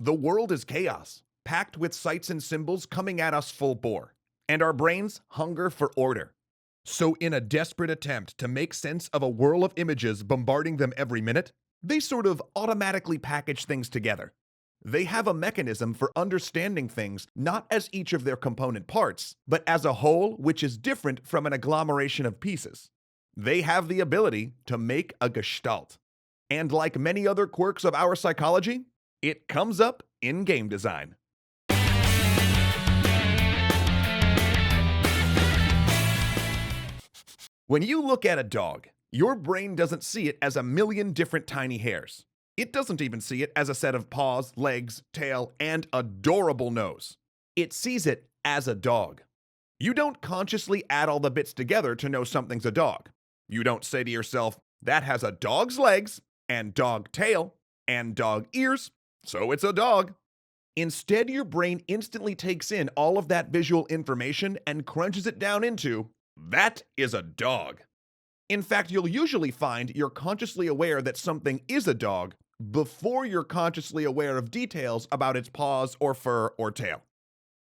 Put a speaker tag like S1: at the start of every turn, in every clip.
S1: The world is chaos, packed with sights and symbols coming at us full bore, and our brains hunger for order. So, in a desperate attempt to make sense of a whirl of images bombarding them every minute, they sort of automatically package things together. They have a mechanism for understanding things not as each of their component parts, but as a whole which is different from an agglomeration of pieces. They have the ability to make a gestalt. And like many other quirks of our psychology, it comes up in game design. When you look at a dog, your brain doesn't see it as a million different tiny hairs. It doesn't even see it as a set of paws, legs, tail, and adorable nose. It sees it as a dog. You don't consciously add all the bits together to know something's a dog. You don't say to yourself, that has a dog's legs, and dog tail, and dog ears, so it's a dog. Instead, your brain instantly takes in all of that visual information and crunches it down into, that is a dog. In fact, you'll usually find you're consciously aware that something is a dog before you're consciously aware of details about its paws or fur or tail.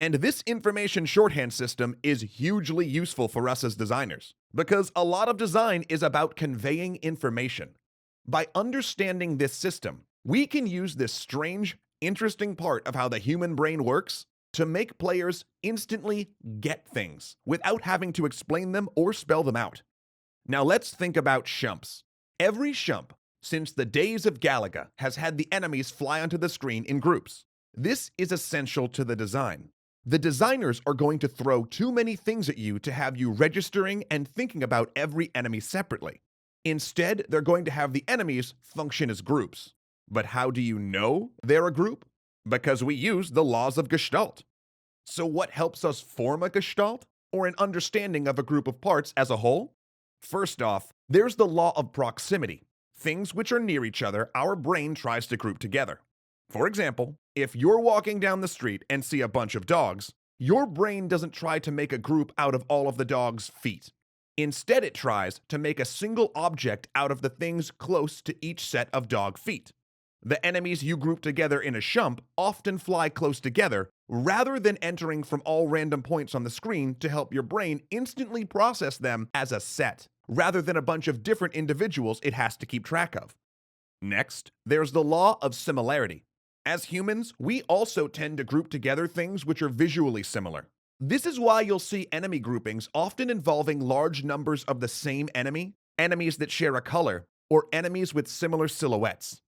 S1: And this information shorthand system is hugely useful for us as designers, because a lot of design is about conveying information. By understanding this system, we can use this strange, interesting part of how the human brain works to make players instantly get things without having to explain them or spell them out. Now let's think about shumps. Every shump, since the days of Galaga, has had the enemies fly onto the screen in groups. This is essential to the design. The designers are going to throw too many things at you to have you registering and thinking about every enemy separately. Instead, they're going to have the enemies function as groups. But how do you know they're a group? Because we use the laws of Gestalt. So what helps us form a Gestalt, or an understanding of a group of parts as a whole? First off, there's the law of proximity. Things which are near each other, our brain tries to group together. For example, if you're walking down the street and see a bunch of dogs, your brain doesn't try to make a group out of all of the dog's feet. Instead, it tries to make a single object out of the things close to each set of dog feet. The enemies you group together in a shump often fly close together rather than entering from all random points on the screen to help your brain instantly process them as a set, rather than a bunch of different individuals it has to keep track of. Next, there's the law of similarity. As humans, we also tend to group together things which are visually similar. This is why you'll see enemy groupings often involving large numbers of the same enemy, enemies that share a color, or enemies with similar silhouettes.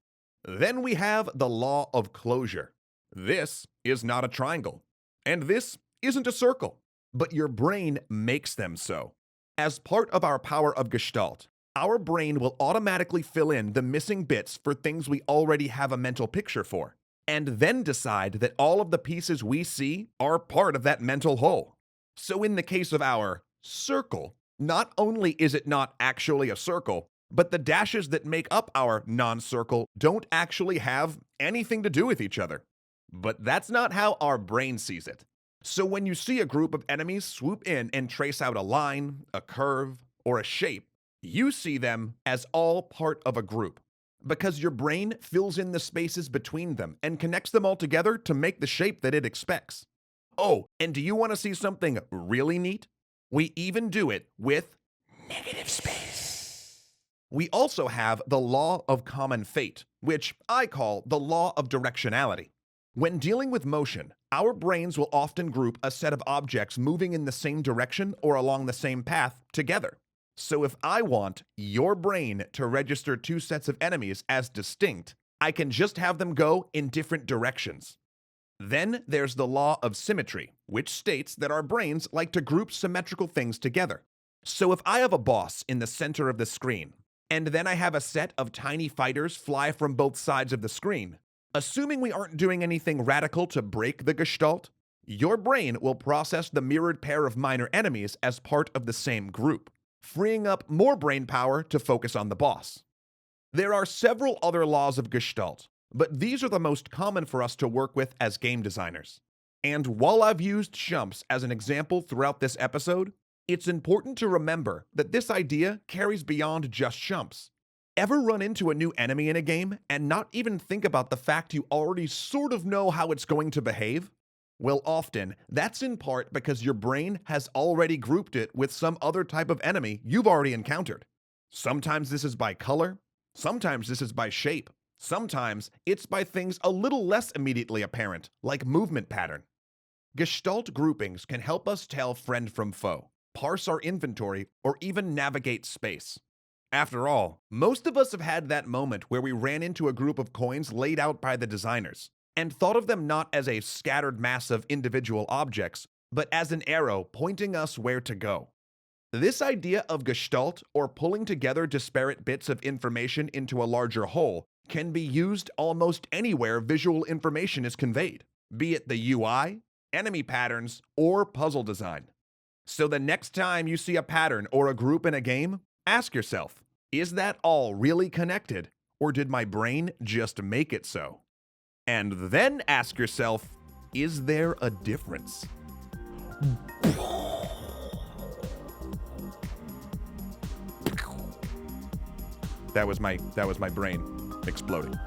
S1: Then we have the law of closure. This is not a triangle, and this isn't a circle, but your brain makes them so. As part of our power of Gestalt, our brain will automatically fill in the missing bits for things we already have a mental picture for, and then decide that all of the pieces we see are part of that mental whole. So in the case of our circle, not only is it not actually a circle, but the dashes that make up our non-circle don't actually have anything to do with each other. But that's not how our brain sees it. So when you see a group of enemies swoop in and trace out a line, a curve, or a shape, you see them as all part of a group, because your brain fills in the spaces between them and connects them all together to make the shape that it expects. Oh, and do you want to see something really neat? We even do it with negative space. We also have the law of common fate, which I call the law of directionality. When dealing with motion, our brains will often group a set of objects moving in the same direction or along the same path together. So if I want your brain to register two sets of enemies as distinct, I can just have them go in different directions. Then there's the law of symmetry, which states that our brains like to group symmetrical things together. So if I have a boss in the center of the screen, and then I have a set of tiny fighters fly from both sides of the screen, assuming we aren't doing anything radical to break the Gestalt, your brain will process the mirrored pair of minor enemies as part of the same group, freeing up more brain power to focus on the boss. There are several other laws of Gestalt, but these are the most common for us to work with as game designers. And while I've used shumps as an example throughout this episode, it's important to remember that this idea carries beyond just shumps. Ever run into a new enemy in a game and not even think about the fact you already sort of know how it's going to behave? Well, often, that's in part because your brain has already grouped it with some other type of enemy you've already encountered. Sometimes this is by color, sometimes this is by shape, sometimes it's by things a little less immediately apparent, like movement pattern. Gestalt groupings can help us tell friend from foe, parse our inventory, or even navigate space. After all, most of us have had that moment where we ran into a group of coins laid out by the designers and thought of them not as a scattered mass of individual objects, but as an arrow pointing us where to go. This idea of gestalt, or pulling together disparate bits of information into a larger whole, can be used almost anywhere visual information is conveyed, be it the UI, enemy patterns, or puzzle design. So the next time you see a pattern or a group in a game, ask yourself, is that all really connected, or did my brain just make it so? And then ask yourself, is there a difference? That was my brain exploding.